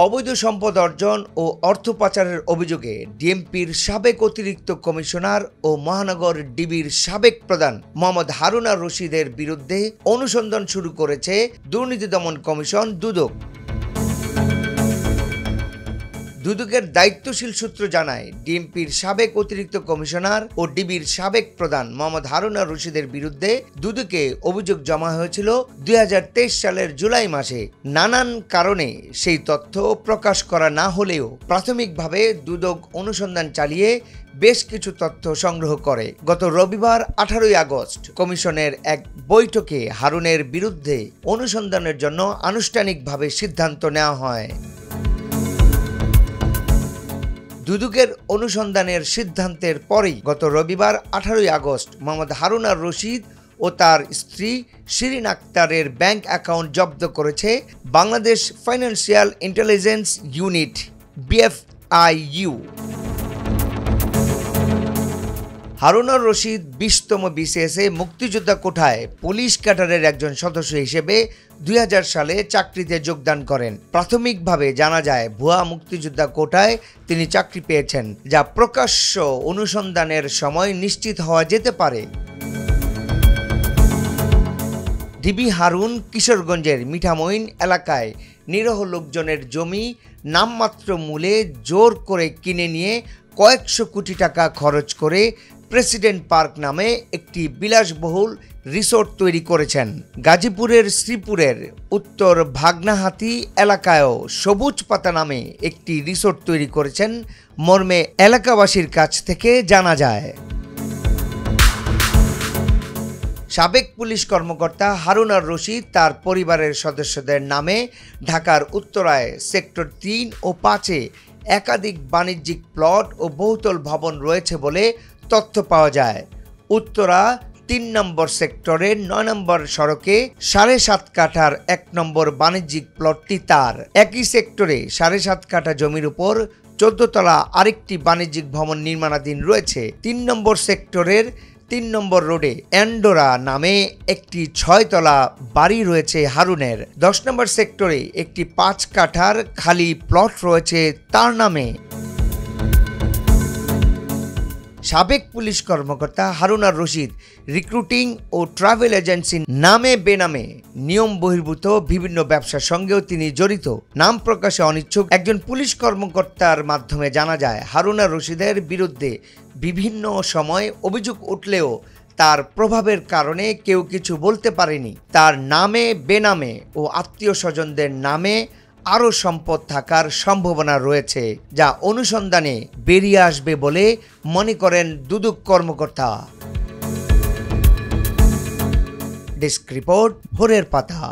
অবৈধ সম্পদ অর্জন ও অর্থ পাচারের অভিযোগে ডিএমপির সাবেক অতিরিক্ত কমিশনার ও মহানগর ডিবির সাবেক প্রধান মোহাম্মদ হারুন আর রশিদের বিরুদ্ধে অনুসন্ধান শুরু করেছে দুর্নীতি দমন কমিশন দুদক। দুদকের দায়িত্বশীল সূত্র জানায়, ডিএমপির সাবেক অতিরিক্ত কমিশনার ও ডিবির সাবেক প্রধান মোহাম্মদ হারুন আর রশিদের বিরুদ্ধে দুদকে অভিযোগ জমা হয়েছিল 2023 সালের জুলাই মাসে। নানান কারণে সেই তথ্য প্রকাশ করা না হলেও প্রাথমিকভাবে দুদক অনুসন্ধান চালিয়ে বেশ কিছু তথ্য সংগ্রহ করে। গত রবিবার 18 আগস্ট কমিশনের এক বৈঠকে হারুনের বিরুদ্ধে অনুসন্ধানের জন্য আনুষ্ঠানিকভাবে সিদ্ধান্ত নেওয়া হয়। দুদকের অনুসন্ধানের সিদ্ধান্তের পরেই গত রবিবার 18 আগস্ট মোহাম্মদ হারুন আর রশিদ ও তার স্ত্রী শিরিন আক্তারের ব্যাংক অ্যাকাউন্ট জব্দ করেছে Bangladesh Financial Intelligence Unit BFIU। Harun ar Rashid 20তম BCSে মুক্তিযোদ্ধা কোটায় পুলিশ ক্যাডারের একজন সদস্য হিসেবে 2000 সালে চাকরিতে যোগদান করেন। প্রাথমিকভাবে জানা যায় ভুয়া মুক্তিযোদ্ধা কোটায় তিনি চাকরি পেয়েছেন, যা প্রকাশ্য অনুসন্ধানের সময় নিশ্চিত হওয়া যেতে পারে। ডিবি হারুন কিশোরগঞ্জের মিঠামইন এলাকায় নিরহ লোকজনের জমি নামমাত্র মূল্যে জোর করে কিনে নিয়ে কয়েকশো কোটি টাকা খরচ করে প্রেসিডেন্ট পার্ক নামে একটি বিলাসবহুল রিসোর্ট তৈরি করেছেন। গাজীপুরের শ্রীপুরের উত্তর ভাগনাহাতি এলাকায়ও সবুজ পাতা নামে একটি রিসোর্ট তৈরি করেছেন মর্মে এলাকাবাসীর কাছ থেকে জানা যায়। সাবেক পুলিশ কর্মকর্তা হারুন আর রশিদ তার পরিবারের সদস্যদের নামে ঢাকার উত্তরায় সেক্টর 3 ও 5-এ একাধিক বাণিজ্যিক প্লট ও বহুতল ভবন রয়েছে বলে তথ্য পাওয়া যায়। উত্তরা 3 নম্বর সেক্টরের 9 নম্বর সড়কে 7.5 কাঠার 1 নম্বর বাণিজ্যিক প্লটটি তার। একই সেক্টরে 7.5 কাঠা জমির উপর 14 তলা আরেকটি বাণিজ্যিক ভবন নির্মাণাধীন রয়েছে। 3 নম্বর সেক্টরের 3 নম্বর রোডে অ্যান্ডোরা নামে একটি 6 তলা বাড়ি রয়েছে হারুনের। 10 নম্বর সেক্টরে একটি 5 কাঠার খালি প্লট রয়েছে তার নামে। সাবেক পুলিশ কর্মকর্তা হারুন আর রশিদ রিক্রুটিং ও ট্রাভেল এজেন্সি নামে বেনামে নিয়ম বহির্ভূত বিভিন্ন ব্যবসার সঙ্গেও তিনি জড়িত। নাম প্রকাশে অনিচ্ছুক একজন পুলিশ কর্মকর্তার মাধ্যমে জানা যায়, হারুন আর রশিদের বিরুদ্ধে বিভিন্ন সময় অভিযোগ উঠলেও তার প্রভাবের কারণে কেউ কিছু বলতে পারেনি। তার নামে বেনামে ও আত্মীয় স্বজনদের নামে আরও সম্পদ থাকার সম্ভাবনা রয়েছে, যা অনুসন্ধানে বেরিয়ে আসবে বলে মনে করেন দুদক কর্মকর্তা। ডেস্ক রিপোর্ট, ভোরের পাতা।